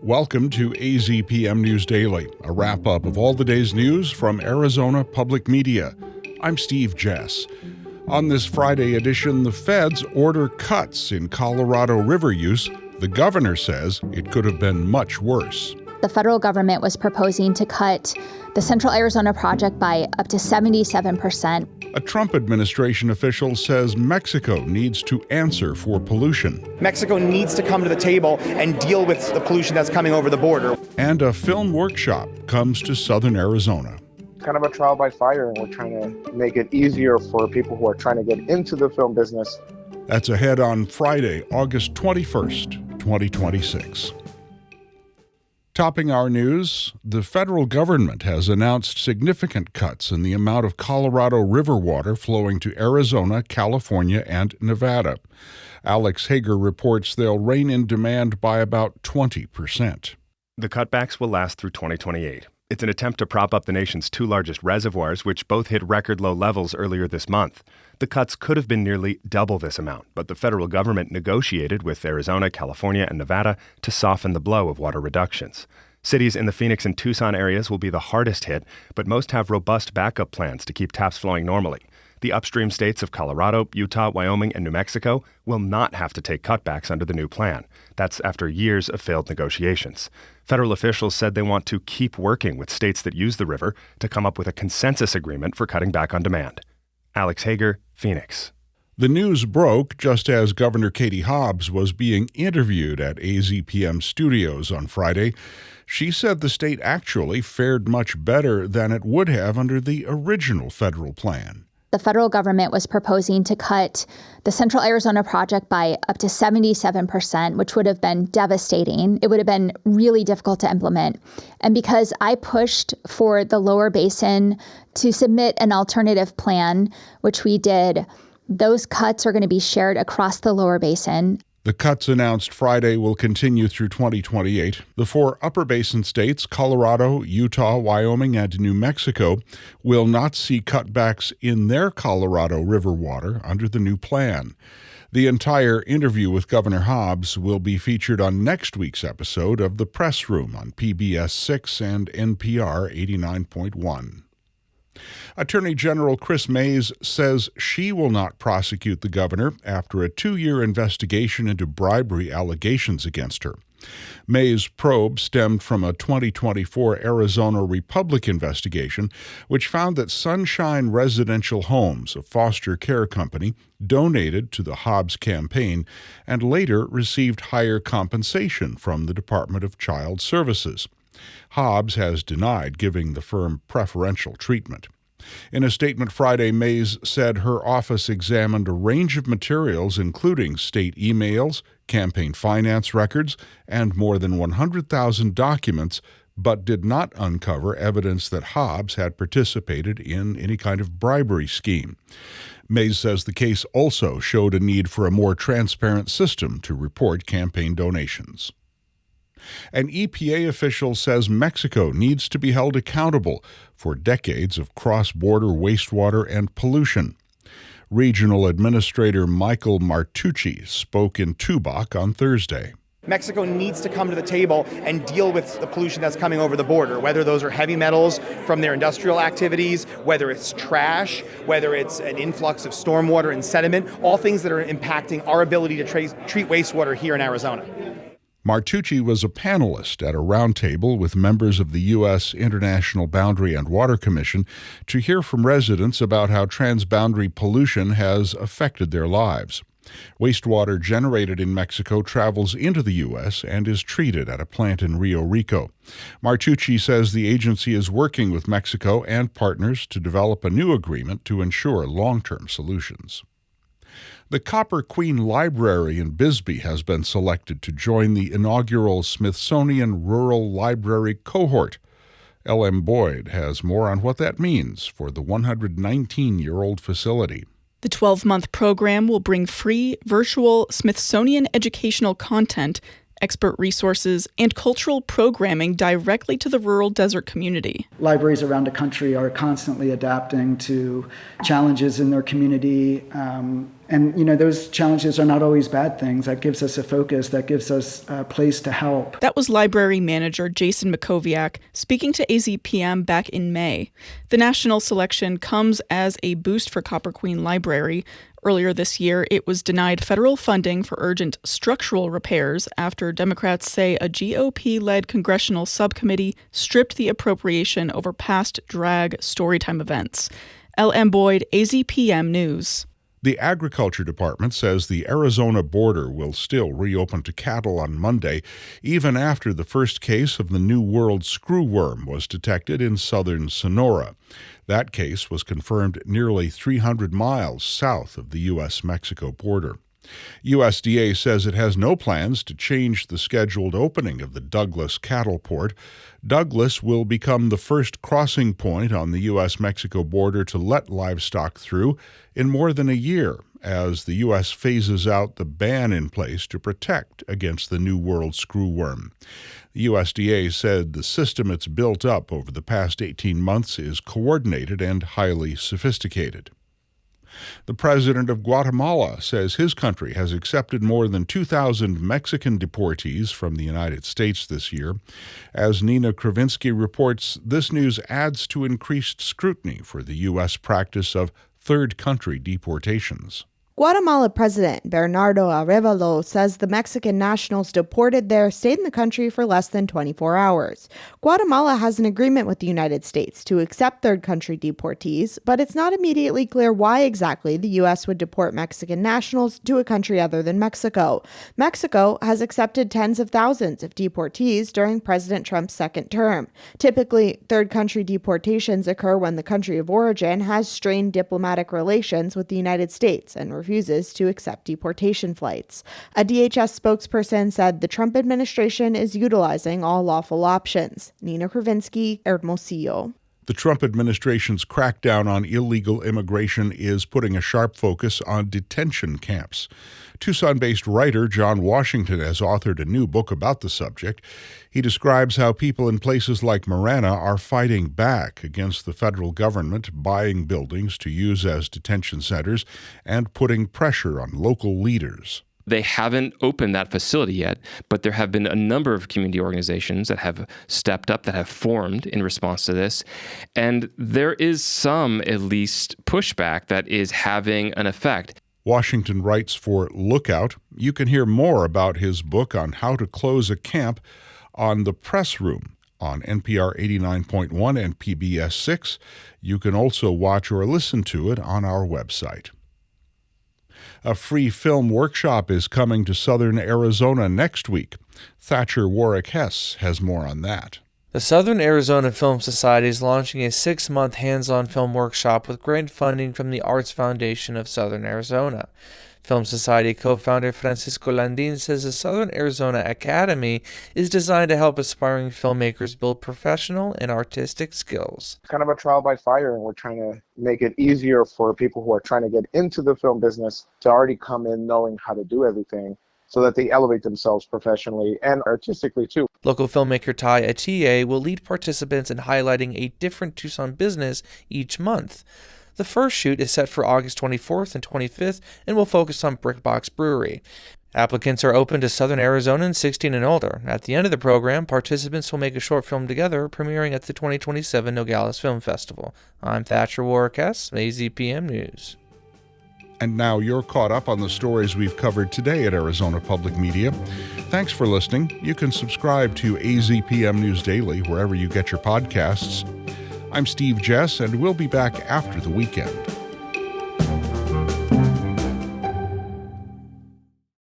Welcome to AZPM News Daily, a wrap-up of all the day's news from Arizona Public Media. I'm Steve Jess. On this Friday edition, the feds order cuts in Colorado River use. The governor says it could have been much worse. The federal government was proposing to cut the Central Arizona project by up to 77%. A Trump administration official says Mexico needs to answer for pollution. Mexico needs to come to the table and deal with the pollution that's coming over the border. And a film workshop comes to southern Arizona. Kind of a trial by fire, and we're trying to make it easier for people who are trying to get into the film business. That's ahead on Friday, August 21st, 2026. Topping our news, the federal government has announced significant cuts in the amount of Colorado River water flowing to Arizona, California, and Nevada. Alex Hager reports they'll rein in demand by about 20%. The cutbacks will last through 2028. It's an attempt to prop up the nation's two largest reservoirs, which both hit record low levels earlier this month. The cuts could have been nearly double this amount, but the federal government negotiated with Arizona, California, and Nevada to soften the blow of water reductions. Cities in the Phoenix and Tucson areas will be the hardest hit, but most have robust backup plans to keep taps flowing normally. The upstream states of Colorado, Utah, Wyoming, and New Mexico will not have to take cutbacks under the new plan. That's after years of failed negotiations. Federal officials said they want to keep working with states that use the river to come up with a consensus agreement for cutting back on demand. Alex Hager, Phoenix. The news broke just as Governor Katie Hobbs was being interviewed at AZPM Studios on Friday. She said the state actually fared much better than it would have under the original federal plan. The federal government was proposing to cut the Central Arizona project by up to 77%, which would have been devastating. It would have been really difficult to implement. And because I pushed for the lower basin to submit an alternative plan, which we did, those cuts are going to be shared across the lower basin. The cuts announced Friday will continue through 2028. The four upper basin states, Colorado, Utah, Wyoming, and New Mexico, will not see cutbacks in their Colorado River water under the new plan. The entire interview with Governor Hobbs will be featured on next week's episode of The Press Room on PBS 6 and NPR 89.1. Attorney General Chris Mays says she will not prosecute the governor after a 2-year investigation into bribery allegations against her. Mays' probe stemmed from a 2024 Arizona Republic investigation, which found that Sunshine Residential Homes, a foster care company, donated to the Hobbs campaign and later received higher compensation from the Department of Child Services. Hobbs has denied giving the firm preferential treatment. In a statement Friday, Mays said her office examined a range of materials, including state emails, campaign finance records, and more than 100,000 documents, but did not uncover evidence that Hobbs had participated in any kind of bribery scheme. Mays says the case also showed a need for a more transparent system to report campaign donations. An EPA official says Mexico needs to be held accountable for decades of cross-border wastewater and pollution. Regional Administrator Michael Martucci spoke in Tubac on Thursday. Mexico needs to come to the table and deal with the pollution that's coming over the border, whether those are heavy metals from their industrial activities, whether it's trash, whether it's an influx of stormwater and sediment, all things that are impacting our ability to treat wastewater here in Arizona. Martucci was a panelist at a roundtable with members of the U.S. International Boundary and Water Commission to hear from residents about how transboundary pollution has affected their lives. Wastewater generated in Mexico travels into the U.S. and is treated at a plant in Rio Rico. Martucci says the agency is working with Mexico and partners to develop a new agreement to ensure long-term solutions. The Copper Queen Library in Bisbee has been selected to join the inaugural Smithsonian Rural Library cohort. L.M. Boyd has more on what that means for the 119-year-old facility. The 12-month program will bring free, virtual Smithsonian educational content, expert resources, and cultural programming directly to the rural desert community. Libraries around the country are constantly adapting to challenges in their community And, those challenges are not always bad things. That gives us a focus. That gives us a place to help. That was library manager Jason Makoviak speaking to AZPM back in May. The national selection comes as a boost for Copper Queen Library. Earlier this year, it was denied federal funding for urgent structural repairs after Democrats say a GOP-led congressional subcommittee stripped the appropriation over past drag storytime events. L.M. Boyd, AZPM News. The Agriculture Department says the Arizona border will still reopen to cattle on Monday, even after the first case of the New World screwworm was detected in southern Sonora. That case was confirmed nearly 300 miles south of the U.S.-Mexico border. USDA says it has no plans to change the scheduled opening of the Douglas cattle port. Douglas will become the first crossing point on the U.S.-Mexico border to let livestock through in more than a year, as the U.S. phases out the ban in place to protect against the New World screwworm. The USDA said the system it's built up over the past 18 months is coordinated and highly sophisticated. The president of Guatemala says his country has accepted more than 2,000 Mexican deportees from the United States this year. As Nina Kravinsky reports, this news adds to increased scrutiny for the U.S. practice of third-country deportations. Guatemala President Bernardo Arévalo says the Mexican nationals deported there stayed in the country for less than 24 hours. Guatemala has an agreement with the United States to accept third-country deportees, but it's not immediately clear why exactly the U.S. would deport Mexican nationals to a country other than Mexico. Mexico has accepted tens of thousands of deportees during President Trump's second term. Typically, third-country deportations occur when the country of origin has strained diplomatic relations with the United States and refuses to accept deportation flights. A DHS spokesperson said the Trump administration is utilizing all lawful options. Nina Kravinsky, Hermosillo. The Trump administration's crackdown on illegal immigration is putting a sharp focus on detention camps. Tucson-based writer John Washington has authored a new book about the subject. He describes how people in places like Marana are fighting back against the federal government buying buildings to use as detention centers and putting pressure on local leaders. They haven't opened that facility yet, but there have been a number of community organizations that have stepped up, that have formed in response to this. And there is some, at least, pushback that is having an effect. Washington writes for Lookout. You can hear more about his book on how to close a camp on The Press Room on NPR 89.1 and PBS 6. You can also watch or listen to it on our website. A free film workshop is coming to southern Arizona next week. Thatcher Warwick-Hess has more on that. The Southern Arizona Film Society is launching a 6-month hands-on film workshop with grant funding from the Arts Foundation of Southern Arizona. Film Society co-founder Francisco Landin says the Southern Arizona Academy is designed to help aspiring filmmakers build professional and artistic skills. Kind of a trial by fire, and we're trying to make it easier for people who are trying to get into the film business to already come in knowing how to do everything, so that they elevate themselves professionally and artistically too. Local filmmaker Ty Atiye will lead participants in highlighting a different Tucson business each month. The first shoot is set for August 24th and 25th and will focus on Brickbox Brewery. Applicants are open to Southern Arizonans 16 and older. At the end of the program, participants will make a short film together, premiering at the 2027 Nogales Film Festival. I'm Thatcher Warwick-Hess, AZPM News. And now you're caught up on the stories we've covered today at Arizona Public Media. Thanks for listening. You can subscribe to AZPM News Daily wherever you get your podcasts. I'm Steve Jess, and we'll be back after the weekend.